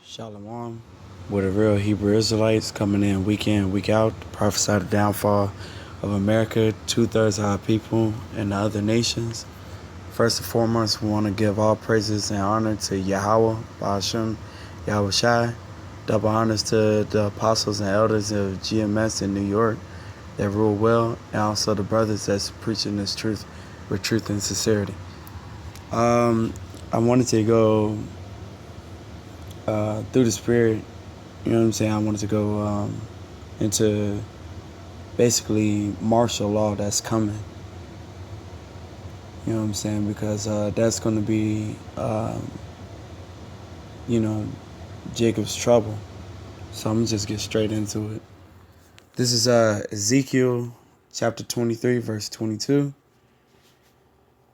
Shalom. With the real Hebrew Israelites coming in week out, to prophesy the downfall of America, two-thirds of our people, and the other nations. First and foremost, we want to give all praises and honor to Yahweh, Ba'ashem, Yahweh Shai. Double honors to the apostles and elders of GMS in New York that rule well, and also the brothers that's preaching this truth with truth and sincerity. I wanted to go through the spirit, you know what I'm saying? I wanted to go into basically martial law that's coming. You know what I'm saying? Because that's going to be, Jacob's trouble. So I'm going to just get straight into it. This is Ezekiel chapter 23, verse 22.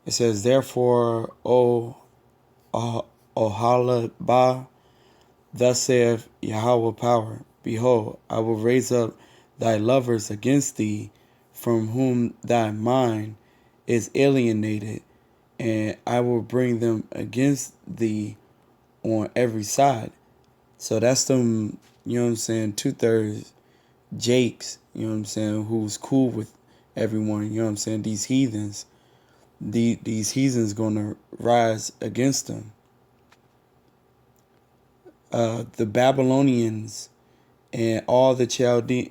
It says, "Therefore, O Oholibah, thus saith Yahweh power, behold, I will raise up thy lovers against thee, from whom thy mind is alienated, and I will bring them against thee on every side." So that's them, you know what I'm saying, two-thirds Jakes, you know what I'm saying, who's cool with everyone, you know what I'm saying, these heathens. These heathens gonna rise against them. The Babylonians and all the Chaldeans,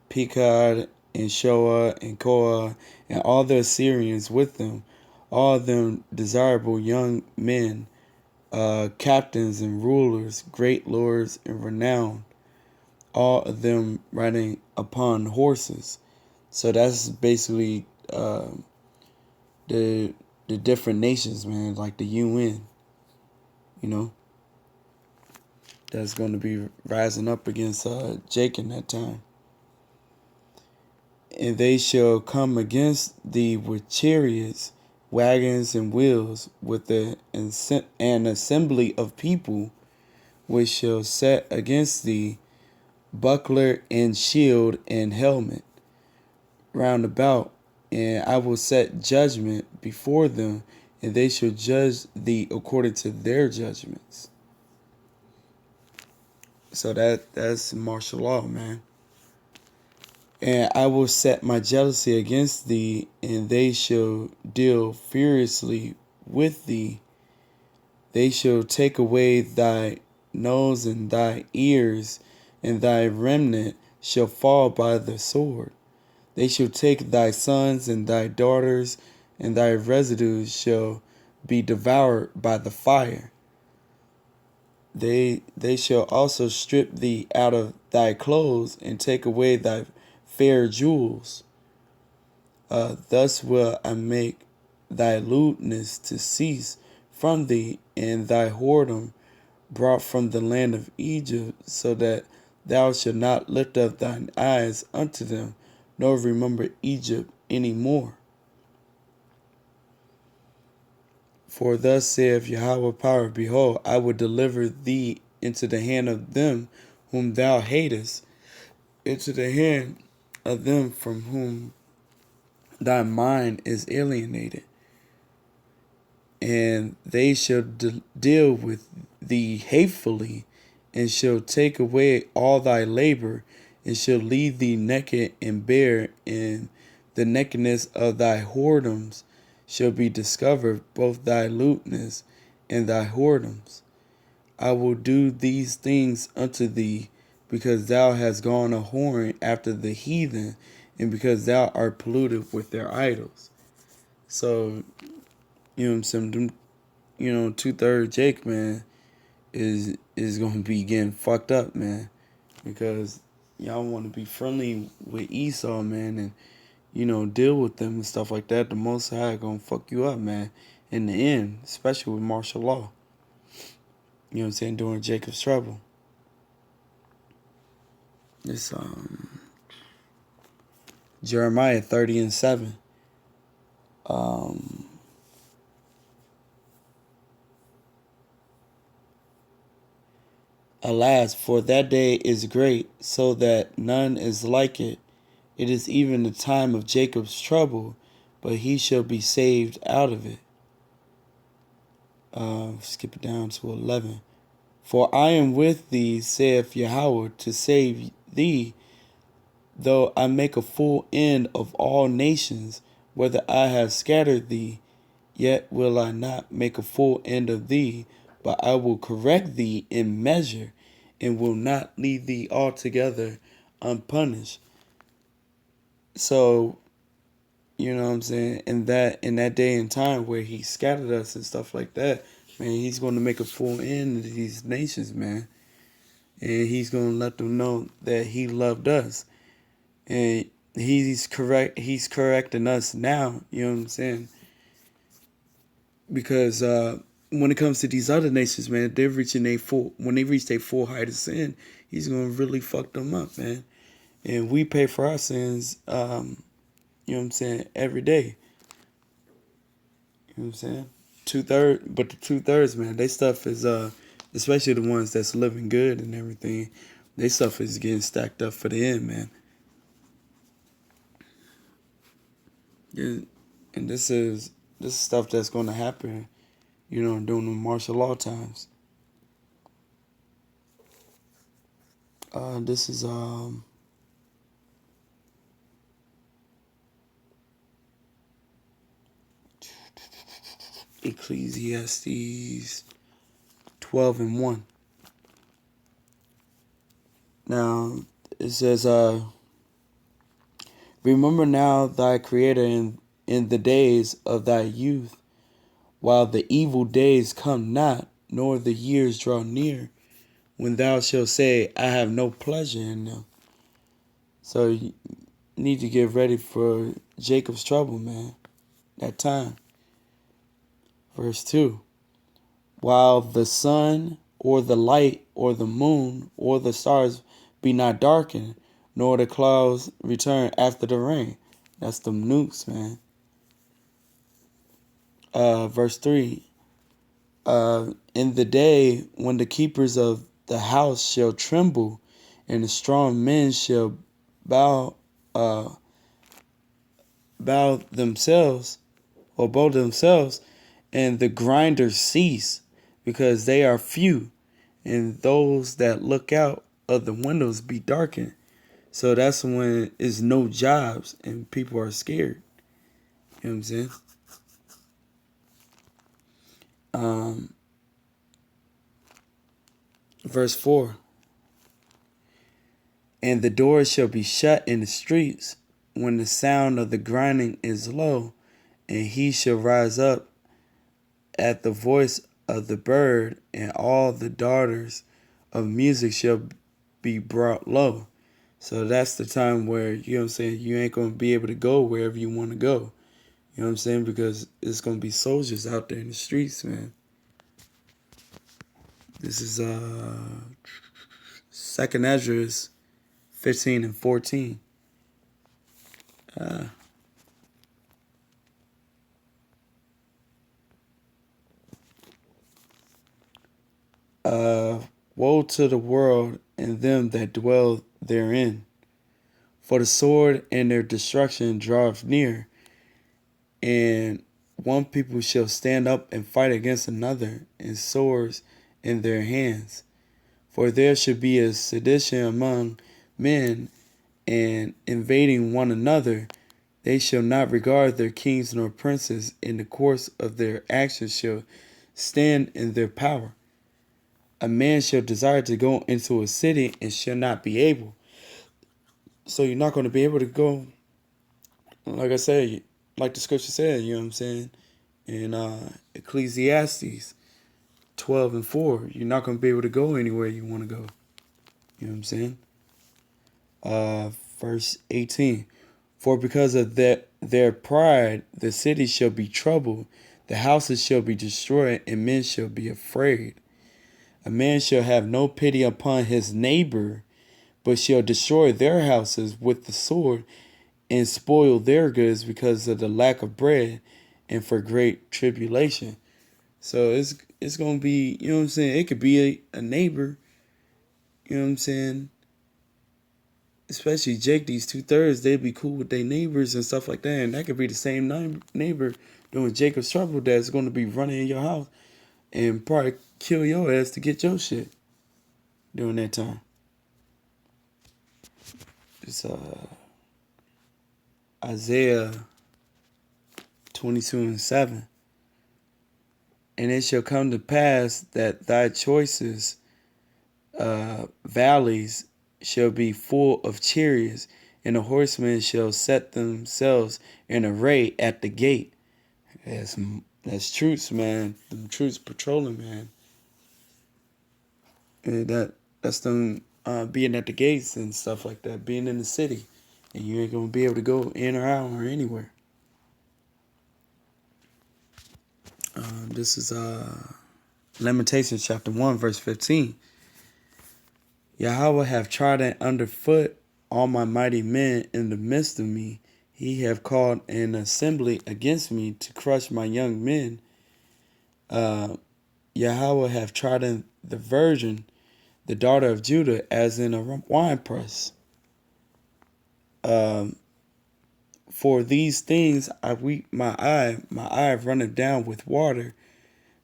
Pekah and Shoah and Koah, and all the Assyrians with them, all of them desirable young men, captains and rulers, great lords and renowned, all of them riding upon horses. So that's basically the different nations, man, like the UN, you know, that's going to be rising up against Jake in that time. "And they shall come against thee with chariots, wagons, and wheels, with an assembly of people, which shall set against thee buckler and shield and helmet round about. And I will set judgment before them, and they shall judge thee according to their judgments." So that's martial law, man. "And I will set my jealousy against thee, and they shall deal furiously with thee. They shall take away thy nose and thy ears, and thy remnant shall fall by the sword. They shall take thy sons and thy daughters, and thy residues shall be devoured by the fire. They shall also strip thee out of thy clothes, and take away thy fair jewels. Thus will I make thy lewdness to cease from thee, and thy whoredom brought from the land of Egypt, so that thou shalt not lift up thine eyes unto them, nor remember Egypt any more. For thus saith Yahweh power, behold, I will deliver thee into the hand of them whom thou hatest, into the hand of them from whom thy mind is alienated. And they shall deal with thee hatefully, and shall take away all thy labor, and shall leave thee naked and bare, and the nakedness of thy whoredoms shall be discovered, both thy lewdness and thy whoredoms. I will do these things unto thee, because thou hast gone a whoring after the heathen, and because thou art polluted with their idols." So, you know what I'm saying, two-thirds Jake, man, is gonna be getting fucked up, man, because y'all want to be friendly with Esau, man, and deal with them and stuff like that. The Most High gonna fuck you up, man, in the end, especially with martial law. You know what I'm saying, during Jacob's trouble. It's Jeremiah 30:7. "Alas, for that day is great, so that none is like it. It is even the time of Jacob's trouble, but he shall be saved out of it." Skip it down to 11. For I am with thee, saith Yahweh, to save thee, though I make a full end of all nations, whether I have scattered thee, yet will I not make a full end of thee, but I will correct thee in measure, and will not leave thee altogether unpunished. So, you know what I'm saying? In that day and time where he scattered us and stuff like that, man, he's going to make a full end of these nations, man. And he's going to let them know that he loved us. And he's correcting us now, you know what I'm saying? Because when it comes to these other nations, man, when they reach their full height of sin, he's going to really fuck them up, man. And we pay for our sins, you know what I'm saying, every day. You know what I'm saying? But the 2/3, man, they stuff is, especially the ones that's living good and everything, they stuff is getting stacked up for the end, man. Yeah, and this is stuff that's going to happen, you know, during the martial law times. This is Ecclesiastes 12:1. Now it says, remember now thy Creator in the days of thy youth, while the evil days come not, nor the years draw near, when thou shalt say, I have no pleasure in them. So you need to get ready for Jacob's trouble, man. That time. Verse 2. While the sun or the light or the moon or the stars be not darkened, nor the clouds return after the rain. That's the nukes, man. Verse 3. In the day when the keepers of the house shall tremble, and the strong men shall bow themselves, and the grinders cease, because they are few, and those that look out of the windows be darkened. So that's when it's no jobs and people are scared. You know what I'm saying? Verse 4. And the doors shall be shut in the streets when the sound of the grinding is low, and he shall rise up at the voice of the bird, and all the daughters of music shall be brought low. So that's the time where, you know what I'm saying, you ain't going to be able to go wherever you want to go. You know what I'm saying? Because it's going to be soldiers out there in the streets, man. This is 2nd Ezra 15 and 14. Woe to the world and them that dwell therein, for the sword and their destruction draweth near, and one people shall stand up and fight against another, and swords in their hands. For there should be a sedition among men, and invading one another. They shall not regard their kings nor princes. In the course of their actions shall stand in their power. A man shall desire to go into a city and shall not be able. So you're not going to be able to go, like I said, like the scripture said, you know what I'm saying? In Ecclesiastes 12:4, you're not going to be able to go anywhere you want to go. You know what I'm saying? Verse 18. For because of their pride, the cities shall be troubled, the houses shall be destroyed, and men shall be afraid. A man shall have no pity upon his neighbor, but shall destroy their houses with the sword and spoil their goods because of the lack of bread and for great tribulation. So it's going to be, you know what I'm saying? It could be a neighbor, you know what I'm saying? Especially Jake, these 2/3, they'd be cool with their neighbors and stuff like that. And that could be the same neighbor doing Jacob's trouble that's going to be running in your house and probably kill your ass to get your shit during that time. It's Isaiah 22:7. And it shall come to pass that thy choicest valleys shall be full of chariots, and the horsemen shall set themselves in array at the gate. That's troops, man. Them troops patrolling, man. And that's them being at the gates and stuff like that, being in the city, and you ain't gonna be able to go in or out or anywhere. This is Lamentations chapter 1, verse 15. Yahweh have trodden underfoot all my mighty men in the midst of me. He have called an assembly against me to crush my young men. Yahweh have trodden the virgin, the daughter of Judah, as in a winepress. For these things I weep my eye runneth down with water,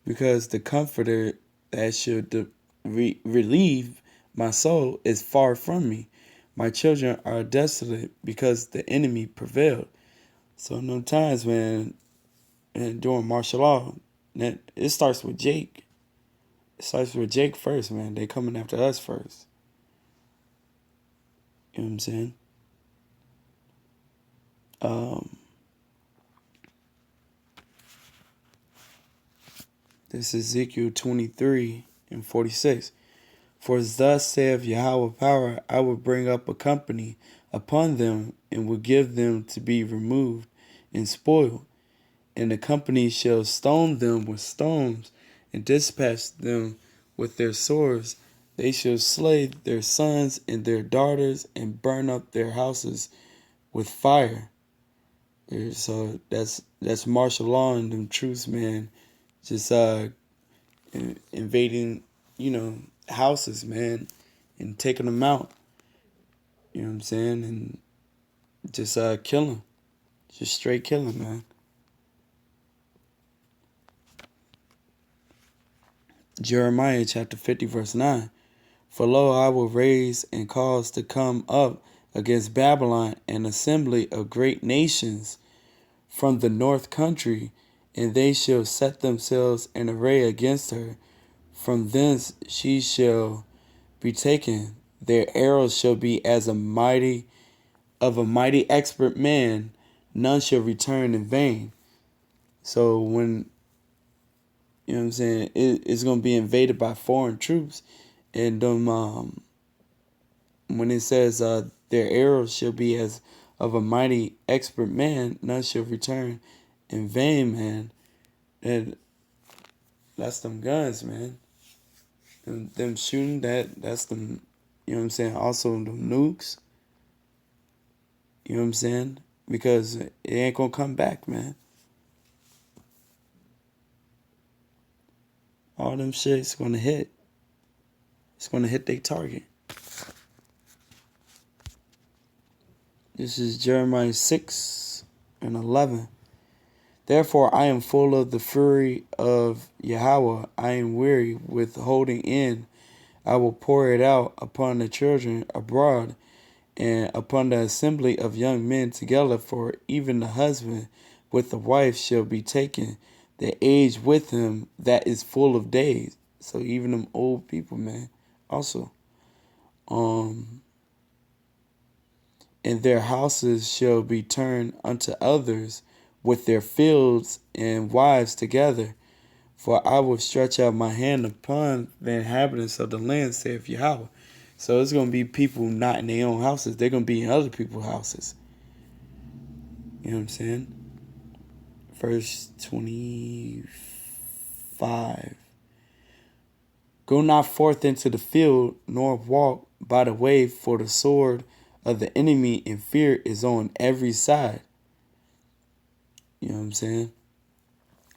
because the comforter that should relieve my soul is far from me. My children are desolate because the enemy prevailed. So in those times, man, and during martial law, it starts with Jake. It starts with Jake first, man. They coming after us first. You know what I'm saying? This is Ezekiel 23:46. For thus saith Yahweh power, I will bring up a company upon them, and will give them to be removed and spoiled. And the company shall stone them with stones, and dispatch them with their swords. They shall slay their sons and their daughters, and burn up their houses with fire. So that's martial law and them troops, man. Just invading, houses, man, and taking them out. You know what I'm saying? And just kill them. Just straight kill them, man. Jeremiah chapter 50, verse 9. For lo, I will raise and cause to come up against Babylon an assembly of great nations from the north country, and they shall set themselves in array against her. From thence she shall be taken. Their arrows shall be as a mighty expert man, none shall return in vain. So when you know what I'm saying, it's gonna be invaded by foreign troops, and when it says their arrows shall be as of a mighty expert man, none shall return in vain, man. And that's them guns, man. Them shooting that's them, you know what I'm saying, also them nukes. You know what I'm saying? Because it ain't gonna come back, man. All them shit's gonna hit. It's gonna hit their target. This is Jeremiah 6:11. Therefore I am full of the fury of Yahweh. I am weary with holding in. I will pour it out upon the children abroad, and upon the assembly of young men together, for even the husband with the wife shall be taken, the age with him that is full of days. So even them old people, man, also. And their houses shall be turned unto others, with their fields and wives together. For I will stretch out my hand upon the inhabitants of the land, saith Yahweh. So it's going to be people not in their own houses. They're going to be in other people's houses. You know what I'm saying? Verse 25. Go not forth into the field, nor walk by the way, for the sword of the enemy and fear is on every side. You know what I'm saying?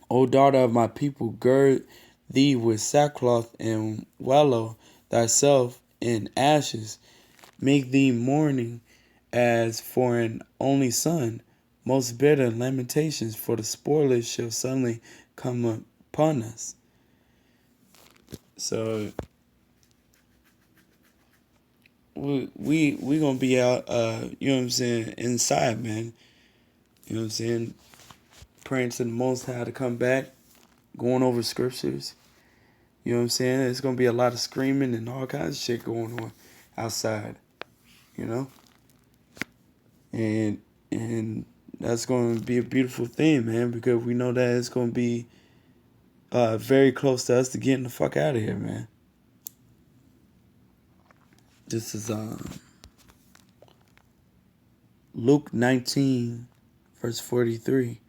O daughter of my people, gird thee with sackcloth and wallow thyself in ashes. Make thee mourning as for an only son. Most bitter lamentations, for the spoilers shall suddenly come upon us. So we gonna be out, you know what I'm saying, inside, man. You know what I'm saying? Praying to the Most High to come back, going over scriptures. You know what I'm saying? It's gonna be a lot of screaming and all kinds of shit going on outside, you know? And and that's gonna be a beautiful thing, man, because we know that it's gonna be very close to us to getting the fuck out of here, man. This is Luke 19, verse 43.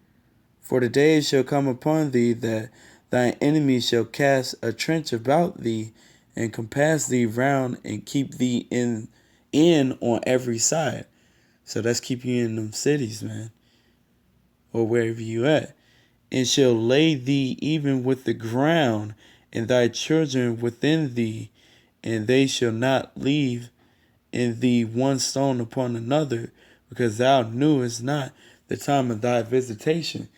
For the days shall come upon thee that thine enemies shall cast a trench about thee and compass thee round and keep thee in on every side. So that's keep you in them cities, man, or wherever you at. And shall lay thee even with the ground, and thy children within thee, and they shall not leave in thee one stone upon another, because thou knewest not the time of thy visitation.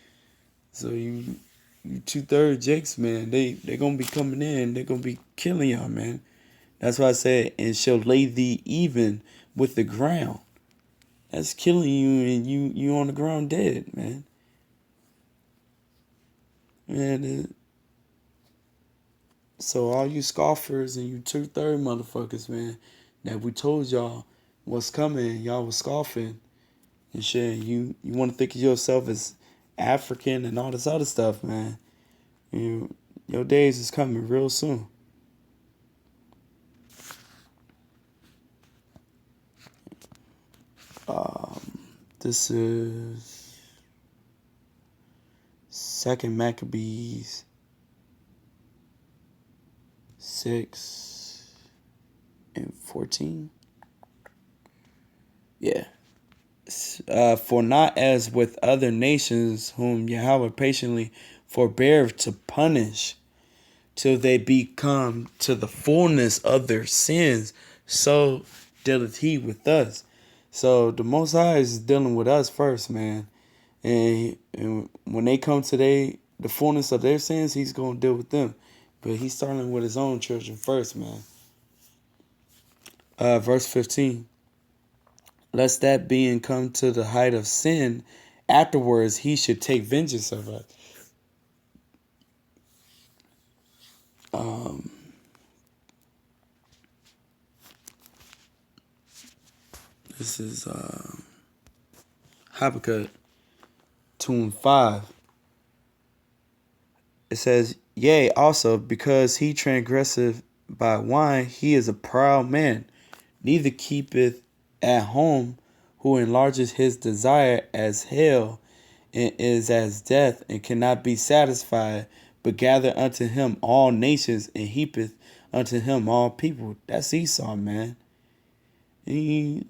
So you 2/3 Jakes, man, they gonna be coming in, they gonna be killing y'all, man. That's why I said, and shall lay thee even with the ground. That's killing you, and you on the ground dead, man. Man, so all you scoffers and you 2/3 motherfuckers, man, that we told y'all what's coming, y'all was scoffing and shit. You want to think of yourself as African and all this other stuff, man. Your days is coming real soon. This is Second Maccabees 6:14. Yeah. For not as with other nations whom Yahweh patiently forbear to punish till they be come to the fullness of their sins, so dealeth he with us. So the Most High is dealing with us first, man. And when they come to the fullness of their sins, he's going to deal with them. But he's starting with his own children first, man. Verse 15. Lest that being come to the height of sin, afterwards he should take vengeance of us. This is Habakkuk 2:5. It says, yea, also, because he transgresseth by wine, he is a proud man, neither keepeth at home, who enlarges his desire as hell, and is as death, and cannot be satisfied, but gather unto him all nations, and heapeth unto him all people. That's Esau, man. He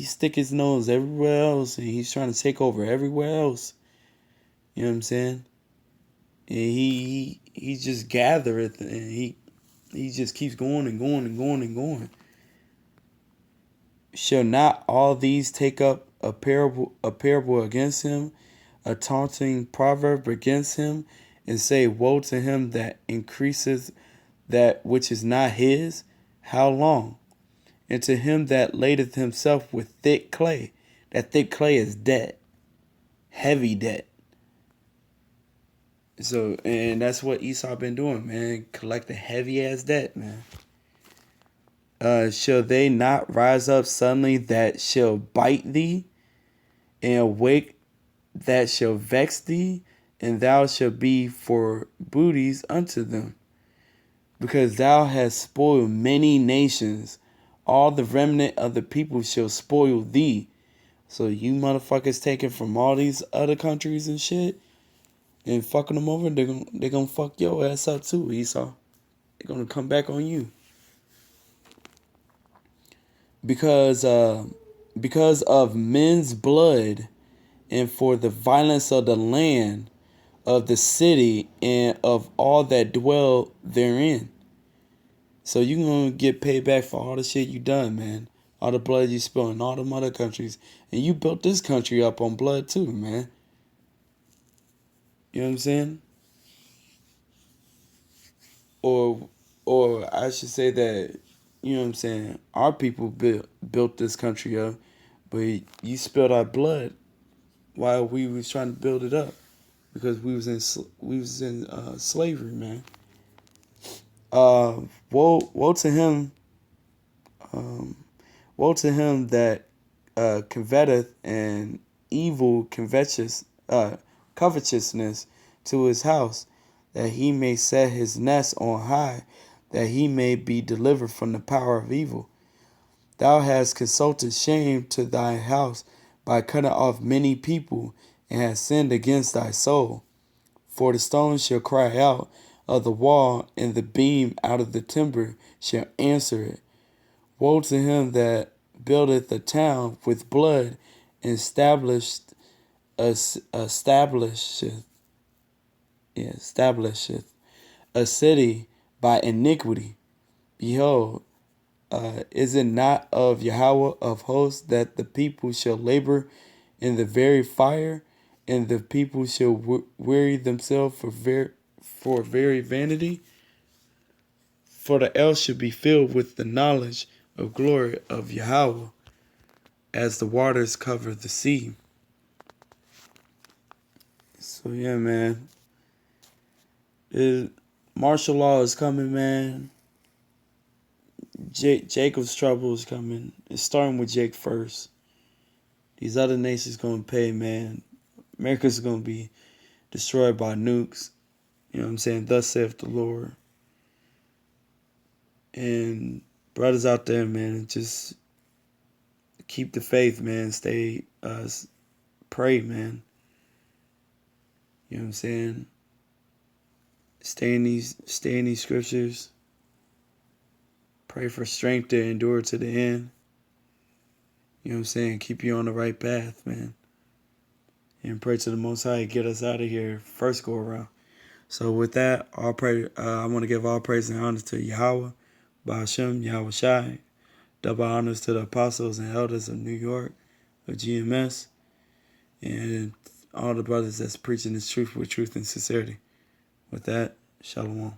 stick his nose everywhere else, and he's trying to take over everywhere else. You know what I'm saying? And he just gathereth, and he just keeps going and going and going and going. Shall not all these take up a parable against him, a taunting proverb against him, and say, woe to him that increases that which is not his? How long? And to him that ladeth himself with thick clay. That thick clay is debt. Heavy debt. So, and that's what Esau been doing, man. Collecting heavy ass debt, man. Shall they not rise up suddenly that shall bite thee, and awake that shall vex thee, and thou shalt be for booties unto them? Because thou hast spoiled many nations, all the remnant of the people shall spoil thee. So you motherfuckers taking from all these other countries and shit and fucking them over, they gonna fuck your ass up too, Esau. They're gonna come back on you. Because of men's blood, and for the violence of the land, of the city, and of all that dwell therein. So you gonna get paid back for all the shit you done, man. All the blood you spilled in all them other countries. And you built this country up on blood too, man. You know what I'm saying? Or or I should say that, you know what I'm saying, our people built this country up, but you spilled our blood while we was trying to build it up because we was in slavery, man. Uh, woe to him, um, woe to him that coveteth and evil covetousness to his house, that he may set his nest on high, that he may be delivered from the power of evil. Thou hast consulted shame to thy house by cutting off many people, and hast sinned against thy soul. For the stone shall cry out of the wall, and the beam out of the timber shall answer it. Woe to him that buildeth a town with blood, and establisheth a city by iniquity. Behold, is it not of Yahweh of hosts that the people shall labor in the very fire, and the people shall weary themselves for very vanity? For the earth should be filled with the knowledge of glory of Yahweh, as the waters cover the sea. So yeah, man, martial law is coming, man. Jacob's trouble is coming. It's starting with Jake first. These other nations gonna pay, man. America's gonna be destroyed by nukes. You know what I'm saying? Thus saith the Lord. And brothers out there, man, just keep the faith, man. Pray, man. You know what I'm saying? Stay in these scriptures. Pray for strength to endure to the end. You know what I'm saying? Keep you on the right path, man. And pray to the Most High, get us out of here first go around. So with that, I want to give all praise and honor to Yahweh, Ba'ashem, Yahweh Shai. Double honors to the apostles and elders of New York, of GMS, and all the brothers that's preaching this truth with truth and sincerity. With that, Shalom.